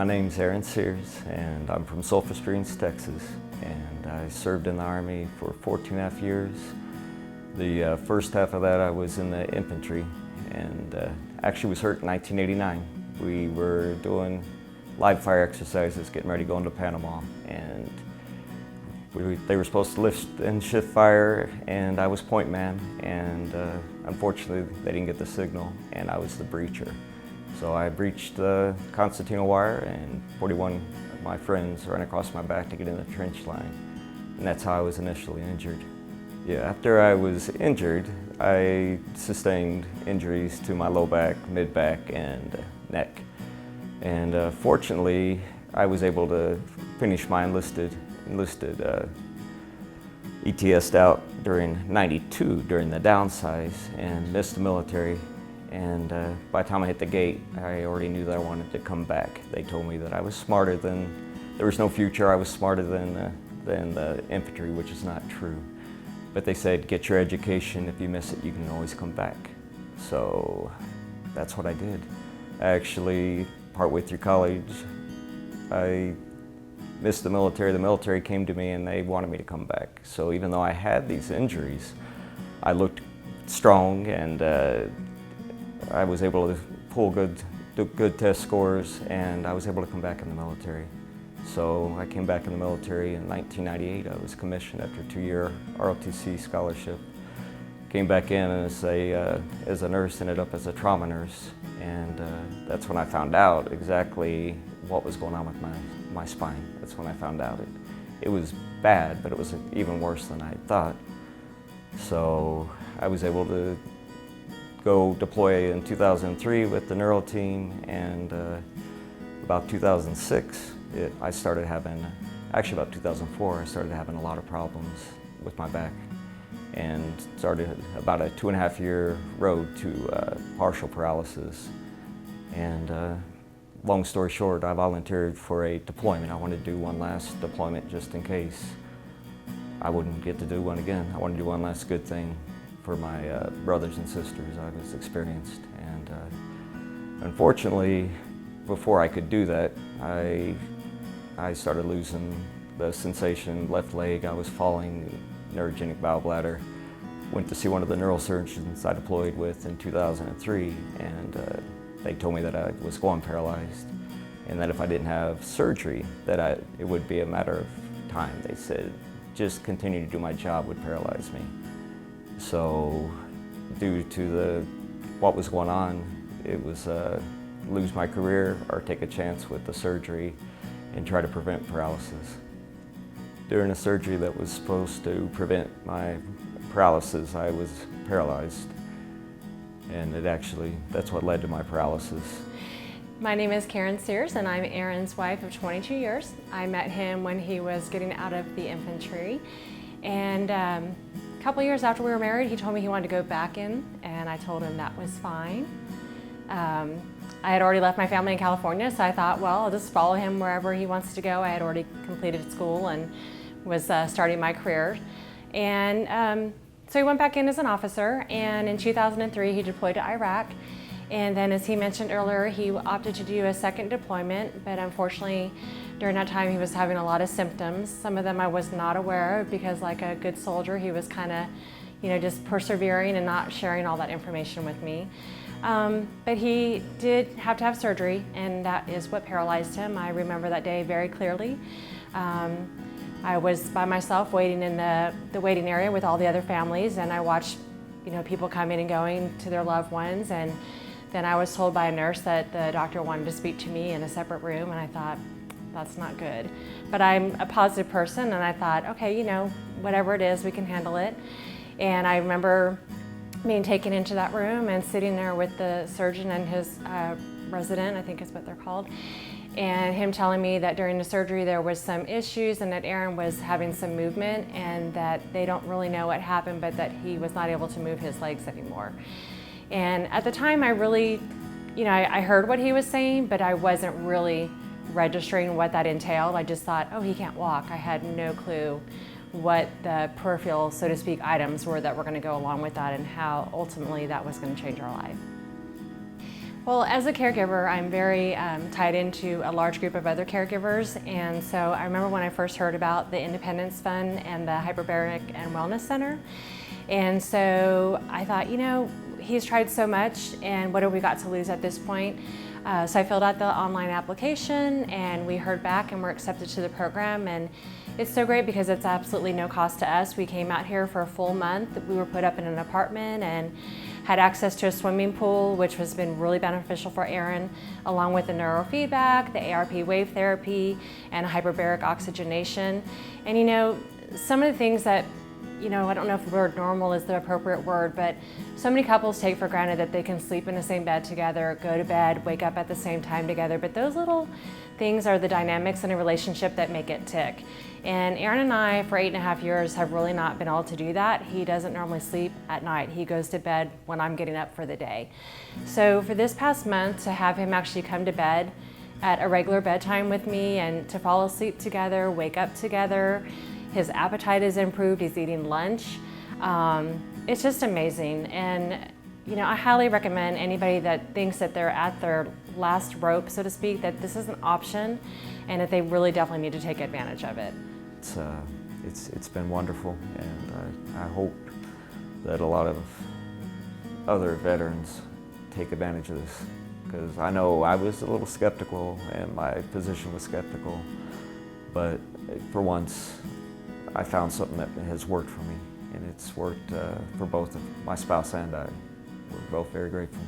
My name's Karen Sears, and I'm from Sulphur Springs, Texas, and I served in the Army for 14.5 years. The first half of that I was in the infantry, and actually was hurt in 1989. We were doing live fire exercises, getting ready to go into Panama, and they were supposed to lift and shift fire, and I was point man, and unfortunately they didn't get the signal, and I was the breacher. So I breached the concertina wire, and 41 of my friends ran across my back to get in the trench line, and that's how I was initially injured. Yeah, after I was injured, I sustained injuries to my low back, mid back, and neck. And fortunately, I was able to finish my enlisted ETS out during '92 during the downsize, and missed the military. And by the time I hit the gate, I already knew that I wanted to come back. They told me that I was smarter than, there was no future, I was smarter than the infantry, which is not true. But they said, get your education, if you miss it, you can always come back. So that's what I did. Actually, partway through college, I missed the military. The military came to me and they wanted me to come back. So even though I had these injuries, I looked strong, and I was able to pull good test scores, and I was able to come back in the military. So I came back in the military in 1998. I was commissioned after a 2-year ROTC scholarship. Came back in as a nurse, ended up as a trauma nurse, and that's when I found out exactly what was going on with my spine. That's when I found out it was bad, but it was even worse than I thought. So I was able to go deploy in 2003 with the neuro team, and about 2006, I started having, actually about 2004, I started having a lot of problems with my back, and started about a 2.5-year road to partial paralysis. And long story short, I volunteered for a deployment. I wanted to do one last deployment just in case I wouldn't get to do one again. I wanted to do one last good thing for my brothers and sisters I was experienced. And unfortunately, before I could do that, I started losing the sensation, left leg. I was falling, neurogenic bowel-bladder. Went to see one of the neurosurgeons I deployed with in 2003, and they told me that I was going paralyzed, and that if I didn't have surgery, that it would be a matter of time. They said, just continue to do my job would paralyze me. So due to what was going on, it was lose my career or take a chance with the surgery and try to prevent paralysis. During a surgery that was supposed to prevent my paralysis, I was paralyzed. And that's what led to my paralysis. My name is Karen Sears, and I'm Aaron's wife of 22 years. I met him when he was getting out of the infantry. And a couple years after we were married, he told me he wanted to go back in, and I told him that was fine. I had already left my family in California, so I thought, well, I'll just follow him wherever he wants to go. I had already completed school and was starting my career. And so he went back in as an officer, and in 2003 he deployed to Iraq. And then, as he mentioned earlier, he opted to do a second deployment, but unfortunately during that time he was having a lot of symptoms. Some of them I was not aware of, because like a good soldier, he was kind of, just persevering and not sharing all that information with me. But he did have to have surgery, and that is what paralyzed him. I remember that day very clearly. I was by myself waiting in the waiting area with all the other families, and I watched people coming and going to their loved ones, and then I was told by a nurse that the doctor wanted to speak to me in a separate room, and I thought, that's not good. But I'm a positive person, and I thought, okay, whatever it is, we can handle it. And I remember being taken into that room and sitting there with the surgeon and his resident, I think is what they're called, and him telling me that during the surgery there was some issues, and that Aaron was having some movement, and that they don't really know what happened, but that he was not able to move his legs anymore. And at the time, I really, I heard what he was saying, but I wasn't really registering what that entailed. I just thought, oh, he can't walk. I had no clue what the peripheral, so to speak, items were that were going to go along with that, and how ultimately that was going to change our life. Well, as a caregiver, I'm very tied into a large group of other caregivers, and so I remember when I first heard about the Independence Fund and the Hyperbaric and Wellness Center, and so I thought, you know, he's tried so much, and what have we got to lose at this point? So I filled out the online application, and we heard back and were accepted to the program, and it's so great because it's absolutely no cost to us. We came out here for a full month. We were put up in an apartment and had access to a swimming pool, which has been really beneficial for Aaron, along with the neurofeedback, the ARP wave therapy, and hyperbaric oxygenation. And you know, some of the things that, you know, I don't know if the word normal is the appropriate word, but so many couples take for granted that they can sleep in the same bed together, go to bed, wake up at the same time together, but those little things are the dynamics in a relationship that make it tick. And Aaron and I, for 8.5 years, have really not been able to do that. He doesn't normally sleep at night. He goes to bed when I'm getting up for the day. So for this past month, to have him actually come to bed at a regular bedtime with me and to fall asleep together, wake up together, his appetite is improved, he's eating lunch. It's just amazing. And you know, I highly recommend anybody that thinks that they're at their last rope, so to speak, that this is an option and that they really definitely need to take advantage of it. It's been wonderful, and I hope that a lot of other veterans take advantage of this, because I know I was a little skeptical and my physician was skeptical, but for once I found something that has worked for me, and it's worked for both of my spouse and I. We're both very grateful.